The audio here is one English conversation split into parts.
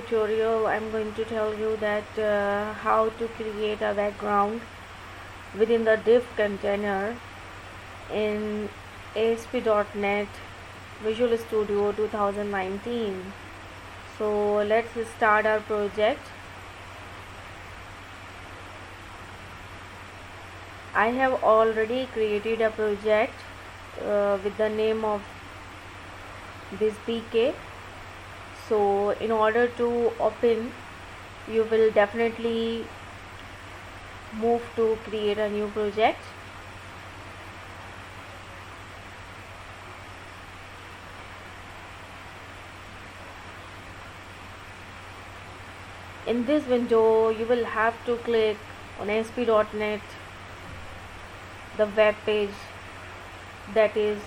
tutorial I'm going to tell you that how to create a background within the div container in ASP.NET Visual Studio 2019. So let's start our project. I have already created a project with the name of this BK. So in order to open, you will definitely move to create a new project. In this window, you will have to click on ASP.NET, the web page, that is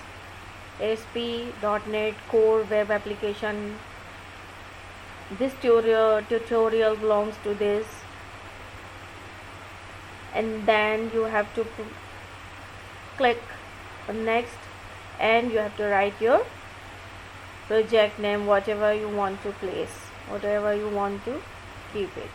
ASP.NET Core Web Application. This tutorial belongs to this, and then you have to click on next, and you have to write your project name, whatever you want to place, whatever you want to keep it.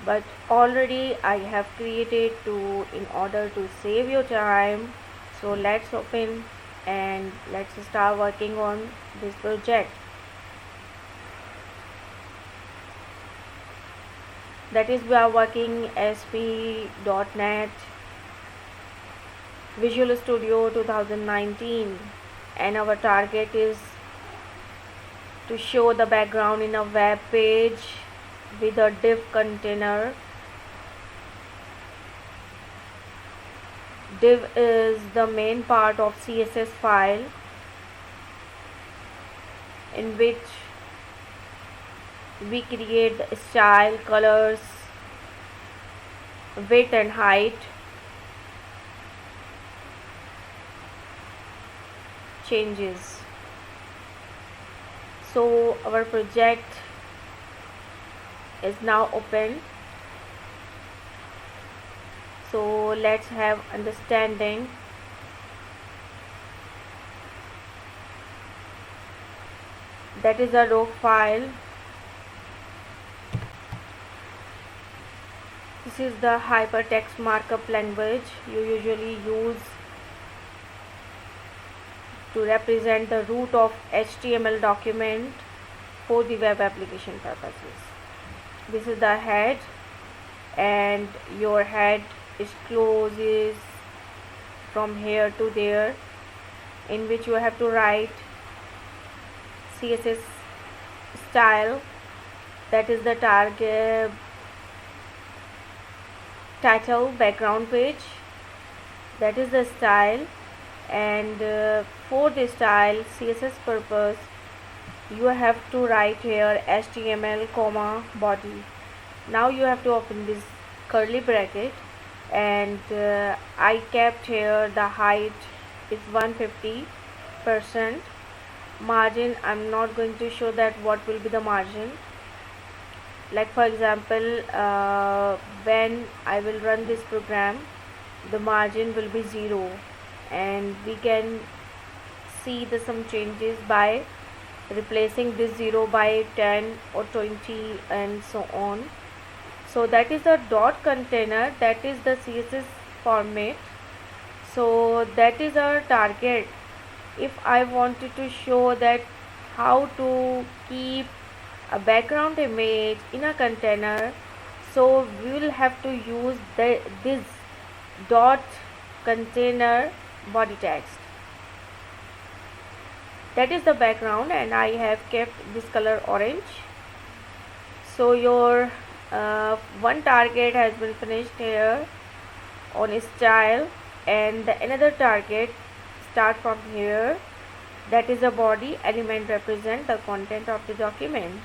But already I have created in order to save your time. So let's open and let's start working on this project. That is, we are working ASP.NET Visual Studio 2019, and our target is to show the background in a web page with a div container. Div is the main part of CSS file in which we create the style, colors, width and height, changes. So our project is now open. So let's have understanding. That is a raw file. This is the hypertext markup language you usually use to represent the root of HTML document for the web application purposes. This is the head, and your head is closes from here to there, in which you have to write CSS style. That is the target title background page. That is the style, and for the style CSS purpose you have to write here HTML comma body. Now you have to open this curly bracket, and I kept here the height is 150%. Margin, I'm not going to show that what will be the margin. Like for example, when I will run this program, the margin will be 0, and we can see some changes by replacing this 0 by 10 or 20 and so on. So that is the dot container, that is the CSS format. So that is our target. If I wanted to show that how to keep a background image in a container, so we will have to use this dot container body text. That is the background, and I have kept this color orange. So your one target has been finished here on style, and another target start from here. That is a body element, represent the content of the document.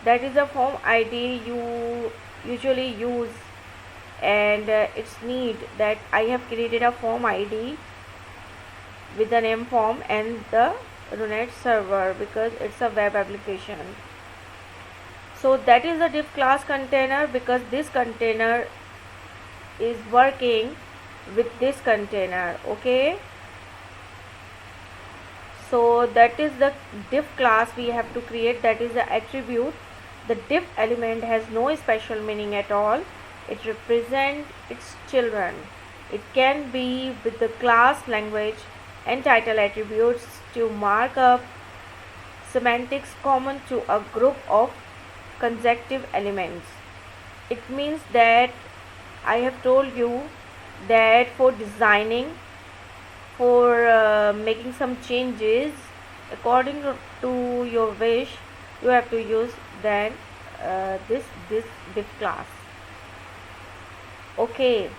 That is a form ID you usually use, and it's neat that I have created a form ID with the name form and the Runet server, because it's a web application. So that is the div class container, because this container is working with this container. Okay, So that is the div class we have to create, that is the attribute. The div element has no special meaning at all. It represents its children. It can be with the class, language and title attributes to mark up semantics common to a group of consecutive elements. It means that I have told you that for designing, for making some changes according to your wish, you have to use then this div class. Okay,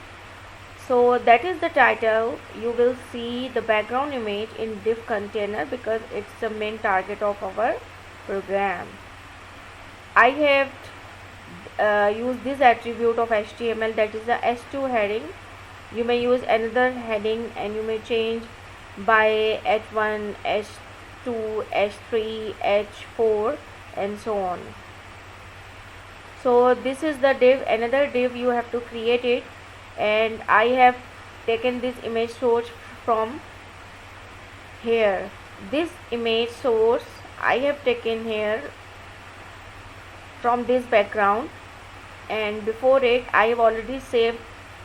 so that is the title. You will see the background image in div container because it's the main target of our program. I have used this attribute of HTML, that is the h2 heading. You may use another heading and you may change by h1, h2, h3, h4 and so on. So this is the div, another div you have to create it, and I have taken this image source from here. This image source I have taken here from this background, and before it I have already saved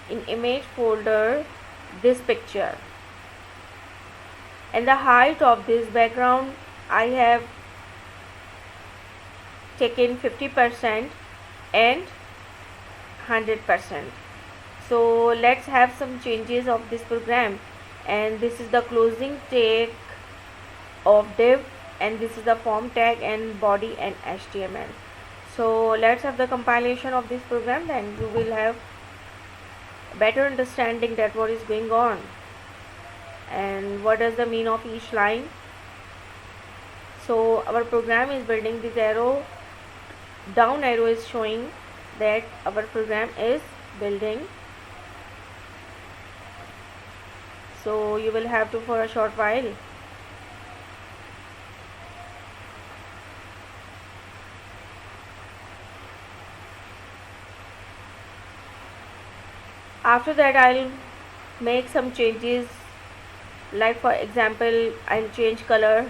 in image folder this picture, and the height of this background I have taken 50% and 100%. So let's have some changes of this program, and this is the closing tag of div, and this is the form tag and body and HTML. So let's have the compilation of this program, then you will have better understanding that what is going on and what does the mean of each line. So our program is building this arrow, down arrow is showing that our program is building. So you will have to for a short while. After that I'll make some changes, like for example I'll change color.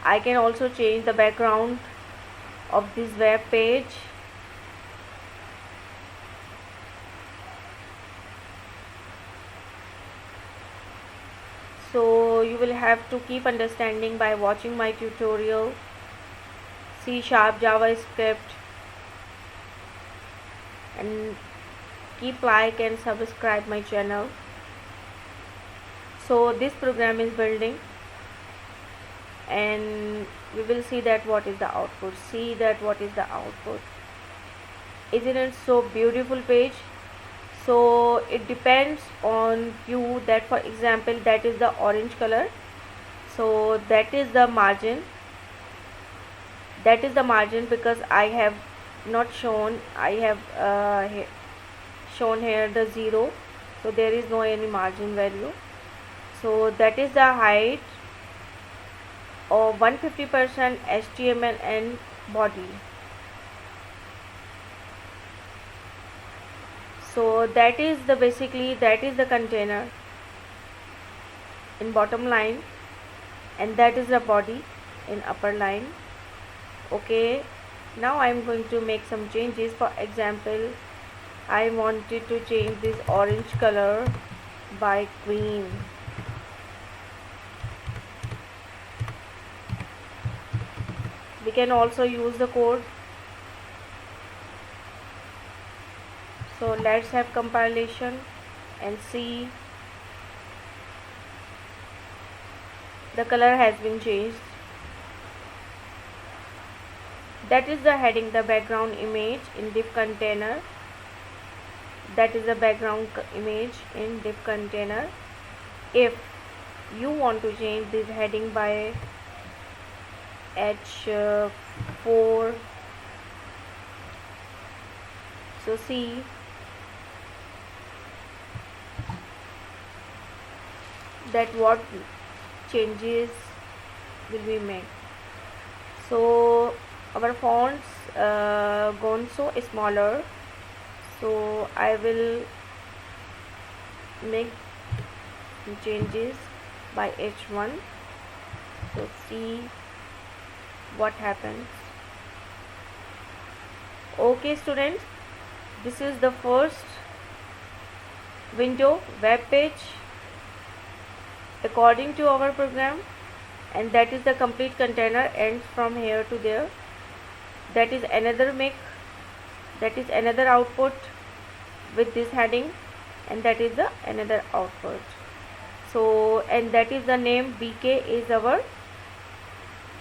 I can also change the background of this web page. So you will have to keep understanding by watching my tutorial. C#, JavaScript, and keep like and subscribe my channel. So this program is building, and we will see that what is the output. See that what is the output. Isn't it so beautiful page? So it depends on you, that for example that is the orange color, so that is the margin, because I have not shown, I have shown here the 0, so there is no any margin value. So that is the height of 150% HTML and body. So that is the basically that is the container in bottom line, and that is the body in upper line. Okay, now I am going to make some changes. For example, I wanted to change this orange color by green. We can also use the code. So let's have compilation and see. The color has been changed. That is the heading, the background image in div container. That is the background image in div container. If you want to change this heading by h4, so see that what changes will be made. So our fonts gone so smaller, so I will make changes by h1. So see what happens. Okay students, this is the first window web page according to our program, and that is the complete container ends from here to there. That is another make, that is another output with this heading, and that is the another output. So and that is the name BK is our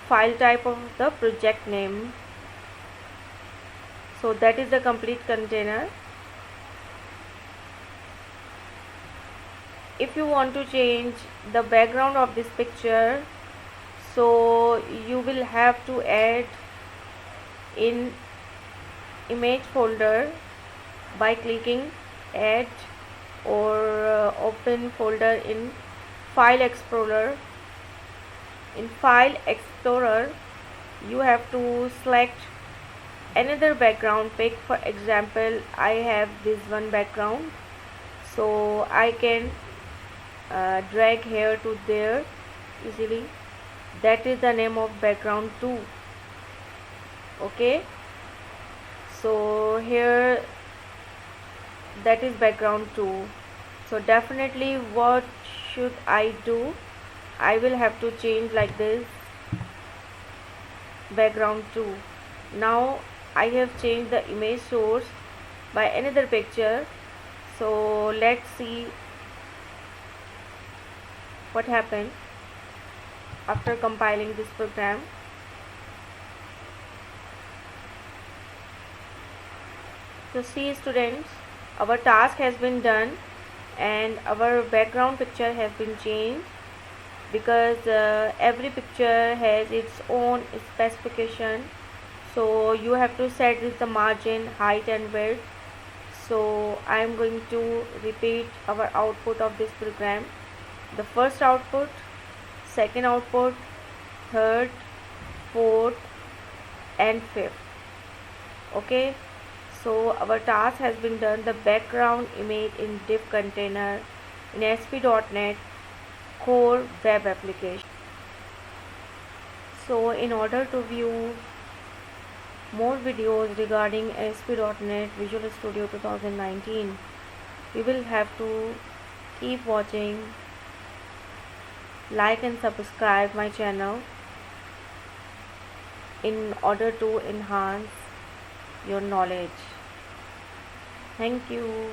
file type of the project name. So that is the complete container. If you want to change the background of this picture, so you will have to add in image folder by clicking add or open folder in file explorer. In file explorer you have to select another background pick. For example, I have this one background, so I can drag here to there easily. That is the name of background 2. Okay, so here that is background 2. So definitely what should I do? I will have to change like this, background 2. Now I have changed the image source by another picture. So let's see what happened after compiling this program. So see students, our task has been done and our background picture has been changed, because every picture has its own specification. So you have to set this the margin, height and width. So I am going to repeat our output of this program. The first output, second output, third, fourth and fifth. Okay, so our task has been done. The background image in div container in ASP.NET Core web application. So in order to view more videos regarding ASP.NET Visual Studio 2019, we will have to keep watching, like and subscribe my channel in order to enhance your knowledge. Thank you.